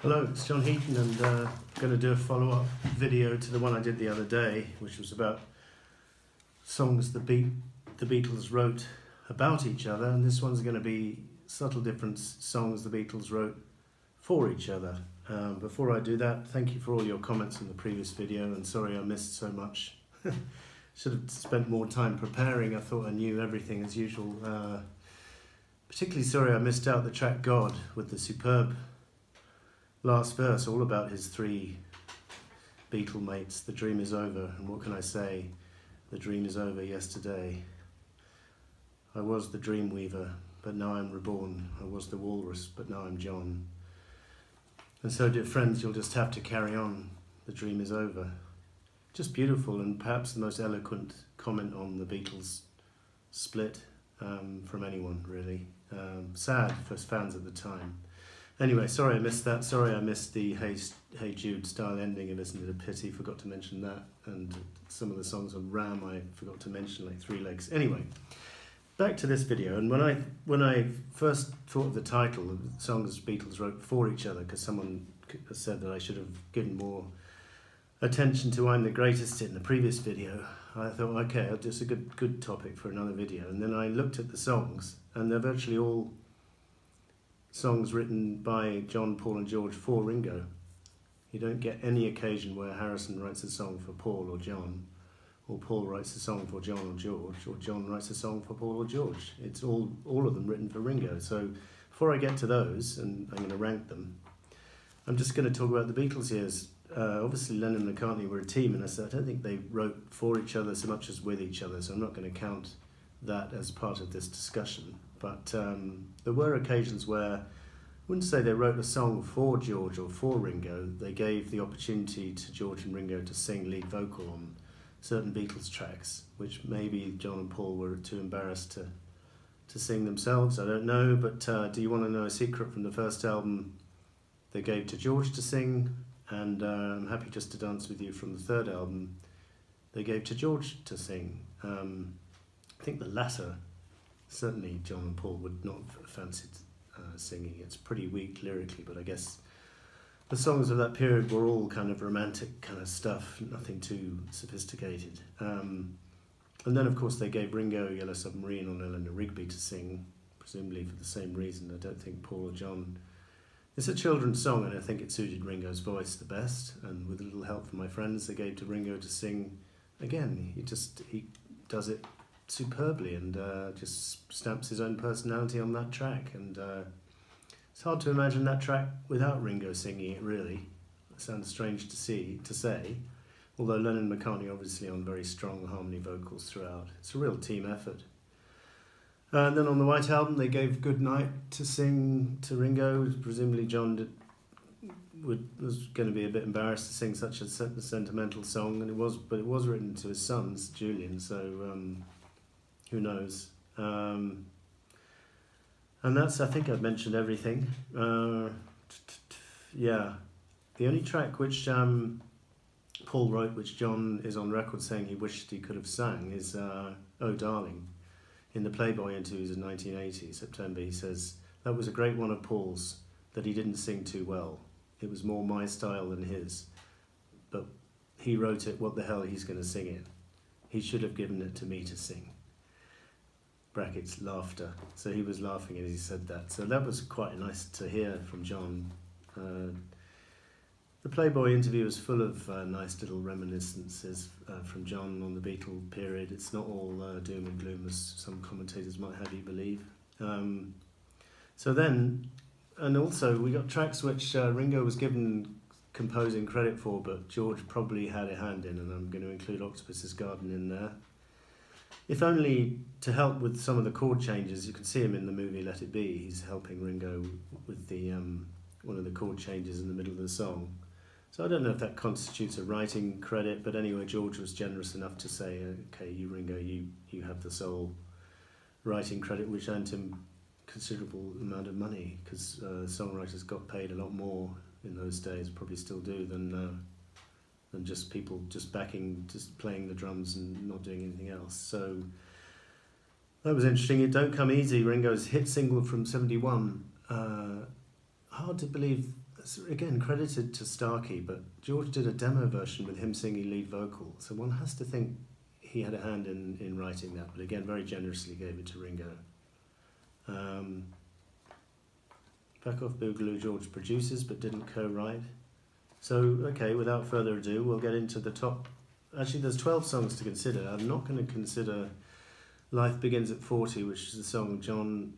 Hello, it's John Heaton, and I'm going to do a follow-up video to the one I did the other day, which was about songs the Beatles wrote about each other, and this one's going to be subtle different songs the Beatles wrote for each other. Before I do that, thank you for all your comments on the previous video, and sorry I missed so much. Should have spent more time preparing. I thought I knew everything as usual. Particularly sorry I missed out the track God with the superb last verse, all about his three Beatle mates. The dream is over, and what can I say? The dream is over yesterday. I was the dream weaver, but now I'm reborn. I was the walrus, but now I'm John. And so, dear friends, you'll just have to carry on. The dream is over. Just beautiful, and perhaps the most eloquent comment on the Beatles split from anyone, really. Sad for fans at the time. Anyway, sorry I missed that. Sorry I missed the Hey Jude style ending. And isn't it a pity? Forgot to mention that. And some of the songs on Ram I forgot to mention, like Three Legs. Anyway, back to this video. And when I first thought of the title of the songs Beatles wrote for each other, because someone said that I should have given more attention to I'm the Greatest in the previous video, I thought, okay, it's a good topic for another video. And then I looked at the songs, and they're virtually all songs written by John, Paul and George for Ringo. You don't get any occasion where Harrison writes a song for Paul or John, or Paul writes a song for John or George, or John writes a song for Paul or George. It's all of them written for Ringo. So before I get to those, and I'm going to rank them, I'm just going to talk about the Beatles here. Obviously Lennon and McCartney were a team, and I don't think they wrote for each other so much as with each other, so I'm not going to count that as part of this discussion. But there were occasions where I wouldn't say they wrote a song for George or for Ringo. They gave the opportunity to George and Ringo to sing lead vocal on certain Beatles tracks, which maybe John and Paul were too embarrassed to sing themselves. I don't know, but do you want to know a secret from the first album? They gave to George to sing, and I'm happy just to dance with you from the third album. They gave to George to sing. I think the latter, certainly John and Paul would not have fancied singing. It's pretty weak lyrically, but I guess the songs of that period were all kind of romantic kind of stuff, nothing too sophisticated. And then, of course, they gave Ringo Yellow Submarine on Eleanor Rigby to sing, presumably for the same reason. I don't think Paul or John... It's a children's song, and I think it suited Ringo's voice the best, and with a little help from my friends, they gave to Ringo to sing. Again, he does it superbly, and just stamps his own personality on that track. And it's hard to imagine that track without Ringo singing it, really. It sounds strange to say, although Lennon and McCartney obviously on very strong harmony vocals throughout. It's a real team effort. And then on the White Album, they gave Good Night to sing to Ringo. Presumably John was going to be a bit embarrassed to sing such a sentimental song, and it was written to his sons, Julian, so who knows. And that's, I think I've mentioned everything. Yeah, the only track which Paul wrote, which John is on record saying he wished he could have sang, is Oh Darling. In the Playboy interviews in 1980, September, he says, that was a great one of Paul's that he didn't sing too well. It was more my style than his. But he wrote it, what the hell, he's going to sing it. He should have given it to me to sing. Brackets, laughter. So he was laughing as he said that. So that was quite nice to hear from John. The Playboy interview was full of nice little reminiscences from John on the Beatle period. It's not all doom and gloom, as some commentators might have you believe. So then, and also we got tracks which Ringo was given composing credit for, but George probably had a hand in, and I'm going to include Octopus's Garden in there. If only to help with some of the chord changes. You can see him in the movie Let It Be. He's helping Ringo with the one of the chord changes in the middle of the song. So I don't know if that constitutes a writing credit, but anyway, George was generous enough to say, okay, you Ringo, you have the sole writing credit, which earned him a considerable amount of money, because songwriters got paid a lot more in those days, probably still do, than just people just playing the drums and not doing anything else. So that was interesting. It Don't Come Easy, Ringo's hit single from '71. Hard to believe it's again credited to Starkey, but George did a demo version with him singing lead vocal, so one has to think he had a hand in writing that, but again very generously gave it to Ringo. Back Off Boogaloo George produces but didn't co-write. So, okay, without further ado, we'll get into the top. Actually, there's 12 songs to consider. I'm not going to consider Life Begins at 40, which is a song John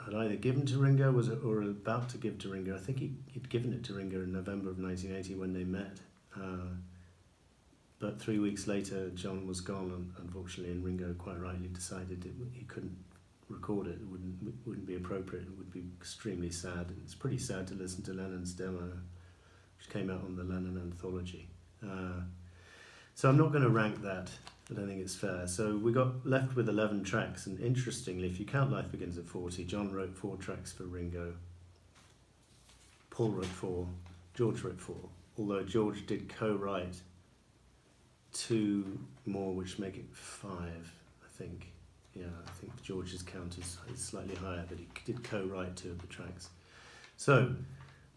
had either given to Ringo or about to give to Ringo. I think he'd given it to Ringo in November of 1980 when they met. But 3 weeks later, John was gone, unfortunately, and Ringo quite rightly decided he couldn't record it. It wouldn't be appropriate. It would be extremely sad. And it's pretty sad to listen to Lennon's demo, which came out on the Lennon Anthology. So I'm not going to rank that. I don't think it's fair. So we got left with 11 tracks, and interestingly, if you count Life Begins at 40, John wrote 4 tracks for Ringo. Paul wrote 4. George wrote 4. Although George did co-write 2 more, which make it 5, I think. Yeah, I think George's count is slightly higher, but he did co-write 2 of the tracks. So,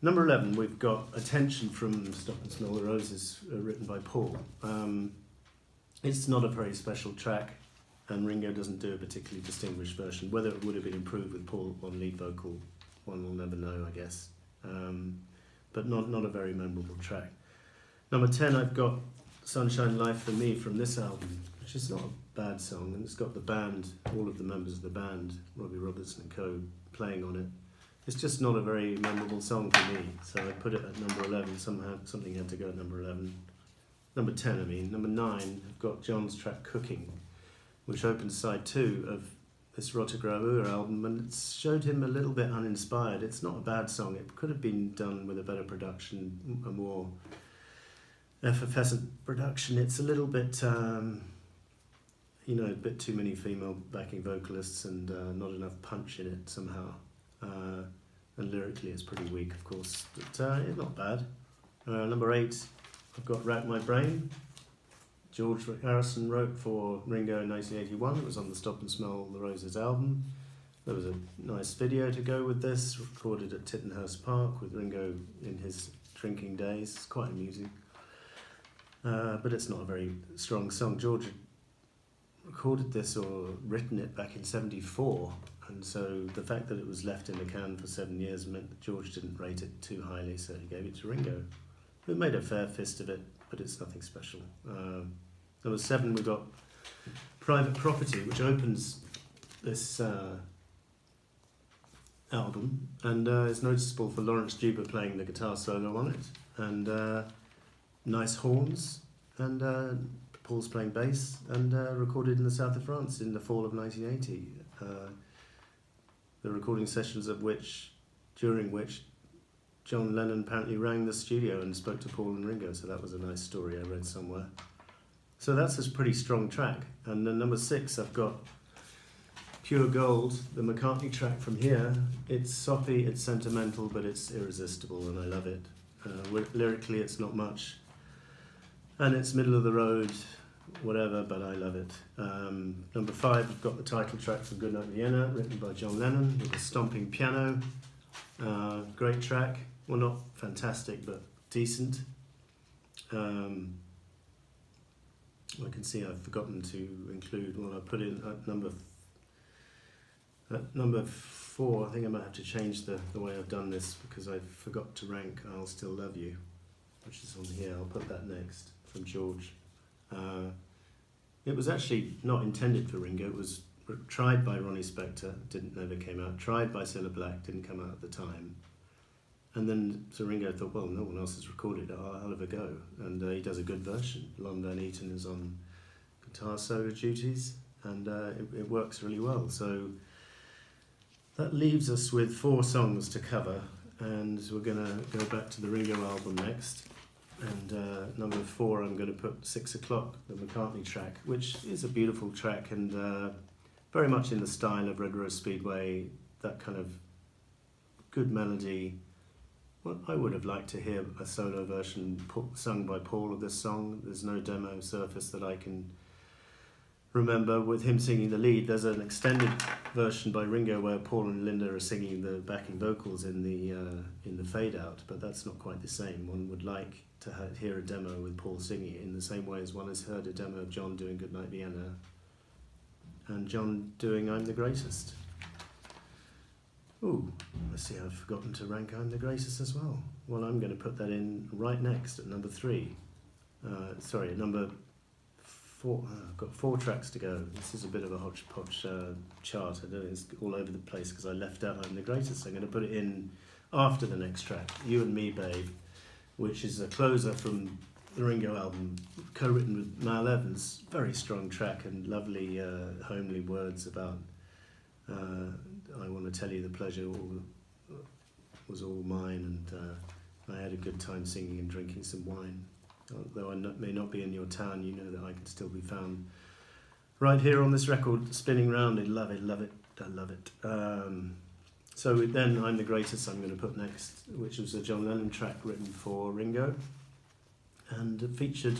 number 11, we've got Attention from Stop and Smell the Roses, written by Paul. It's not a very special track, and Ringo doesn't do a particularly distinguished version. Whether it would have been improved with Paul on lead vocal, one will never know, I guess. But not a very memorable track. Number 10, I've got Sunshine Life for Me from this album, which is not a bad song, and it's got the band, all of the members of the band, Robbie Robertson and co, playing on it. It's just not a very memorable song for me, so I put it at number 11. Somehow something had to go at number 11. Number 10, I mean. Number 9, I've got John's track Cooking, which opens side 2 of this Rotograur album, and it showed him a little bit uninspired. It's not a bad song. It could have been done with a better production, a more effervescent production. It's a little bit, a bit too many female backing vocalists and not enough punch in it somehow. And lyrically it's pretty weak, of course, but it's not bad. Number 8, I've got Rack My Brain. George Harrison wrote for Ringo in 1981. It was on the Stop and Smell the Roses album. There was a nice video to go with this, recorded at Tittenhurst Park with Ringo in his drinking days. It's quite amusing. But it's not a very strong song. George recorded this or written it back in 74, and so the fact that it was left in the can for 7 years meant that George didn't rate it too highly, so he gave it to Ringo, who made a fair fist of it, but it's nothing special. Number 7, we've got Private Property, which opens this album, and is noticeable for Lawrence Juba playing the guitar solo on it, and nice horns, and Paul's playing bass, and recorded in the south of France in the fall of 1980. The recording sessions during which John Lennon apparently rang the studio and spoke to Paul and Ringo, so that was a nice story I read somewhere. So that's a pretty strong track. And then number 6, I've got Pure Gold, the McCartney track from here. It's soppy, it's sentimental, but it's irresistible, and I love it. Lyrically, it's not much, and it's middle of the road, whatever, but I love it. Number 5, I've got the title track from Goodnight Vienna, written by John Lennon, with a stomping piano. Great track. Well, not fantastic, but decent. I can see I've forgotten to include, I put in at number 4, I think I might have to change the way I've done this, because I forgot to rank I'll Still Love You, which is on here. I'll put that next, from George. It was actually not intended for Ringo. It was tried by Ronnie Spector, never came out. Tried by Cilla Black, didn't come out at the time. And then so Ringo thought, well, no one else has recorded it, I'll have a go. And he does a good version. Lon Van Eaton is on guitar solo duties, and it works really well. So that leaves us with 4 songs to cover, and we're going to go back to the Ringo album next. And number 4, I'm going to put 6 O'Clock, the McCartney track, which is a beautiful track and very much in the style of Red Rose Speedway, that kind of good melody. Well, I would have liked to hear a solo version sung by Paul of this song. There's no demo surface that I can remember with him singing the lead. There's an extended version by Ringo where Paul and Linda are singing the backing vocals in the fade out, but that's not quite the same. One would like to hear a demo with Paul singing it in the same way as one has heard a demo of John doing Goodnight Vienna and John doing I'm the Greatest. Ooh, let's see, I've forgotten to rank I'm the Greatest as well. Well, I'm going to put that in right next at number 3. Sorry, number 4. I've got 4 tracks to go. This is a bit of a hodgepodge chart. I don't know, it's all over the place because I left out I'm the Greatest. So I'm going to put it in after the next track, You and Me, Babe, which is a closer from the Ringo album, co-written with Mal Evans. Very strong track and lovely homely words about I want to tell you the pleasure was all mine, and I had a good time singing and drinking some wine. Though I may not be in your town, you know that I can still be found right here on this record, spinning round. I love it, love it, I love it. So then I'm the Greatest I'm going to put next, which was a John Lennon track written for Ringo, and it featured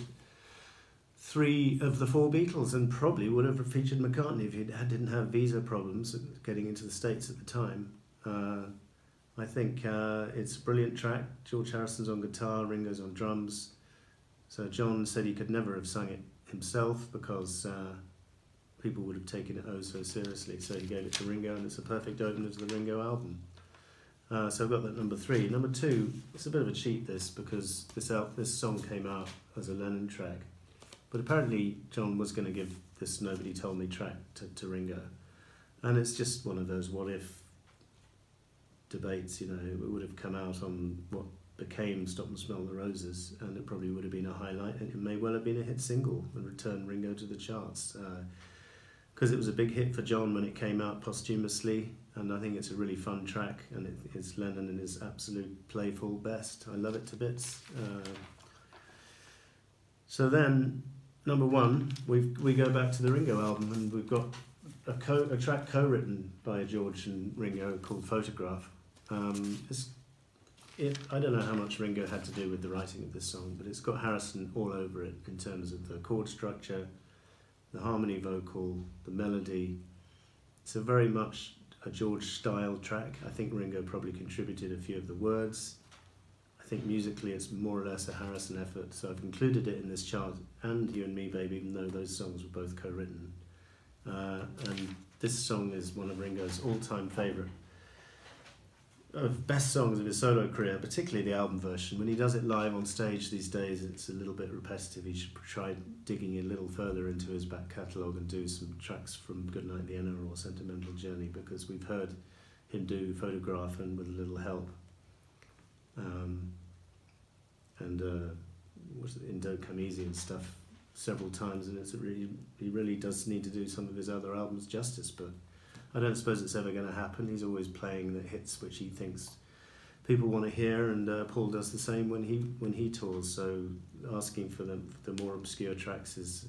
3 of the 4 Beatles, and probably would have featured McCartney if he didn't have visa problems getting into the States at the time. I think it's a brilliant track. George Harrison's on guitar, Ringo's on drums. So John said he could never have sung it himself because people would have taken it oh so seriously. So he gave it to Ringo, and it's a perfect opener to the Ringo album. So I've got that number 3. Number 2, it's a bit of a cheat this because this song came out as a Lennon track. But apparently John was going to give this Nobody Told Me track to Ringo. And it's just one of those what if debates, you know. It would have come out on what became Stop and Smell the Roses, and it probably would have been a highlight, and it may well have been a hit single and returned Ringo to the charts. Because it was a big hit for John when it came out posthumously, and I think it's a really fun track, and it's Lennon in his absolute playful best. I love it to bits. So then, number 1, we go back to the Ringo album, and we've got a track co-written by George and Ringo called Photograph. I don't know how much Ringo had to do with the writing of this song, but it's got Harrison all over it in terms of the chord structure, the harmony vocal, the melody. It's a very much a George-style track. I think Ringo probably contributed a few of the words. I think musically it's more or less a Harrison effort, so I've included it in this chart, and You and Me, Babe, even though those songs were both co-written. And this song is one of Ringo's all-time favourite best songs of his solo career, particularly the album version. When he does it live on stage these days, it's a little bit repetitive. He should try digging a little further into his back catalogue and do some tracks from Goodnight Vienna or Sentimental Journey, because we've heard him do Photograph and With a Little Help. What's it, in Don't Come Easy and stuff several times, and he really does need to do some of his other albums justice, but I don't suppose it's ever going to happen. He's always playing the hits which he thinks people want to hear, and Paul does the same when he tours. So asking for the more obscure tracks is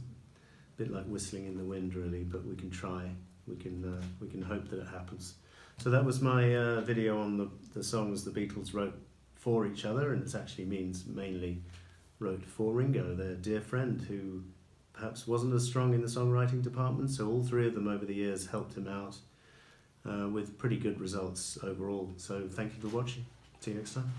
a bit like whistling in the wind, really. But we can try. We can hope that it happens. So that was my video on the songs the Beatles wrote for each other, and it actually means mainly wrote for Ringo, their dear friend, who perhaps wasn't as strong in the songwriting department. So all 3 of them over the years helped him out. With pretty good results overall. So thank you for watching. See you next time.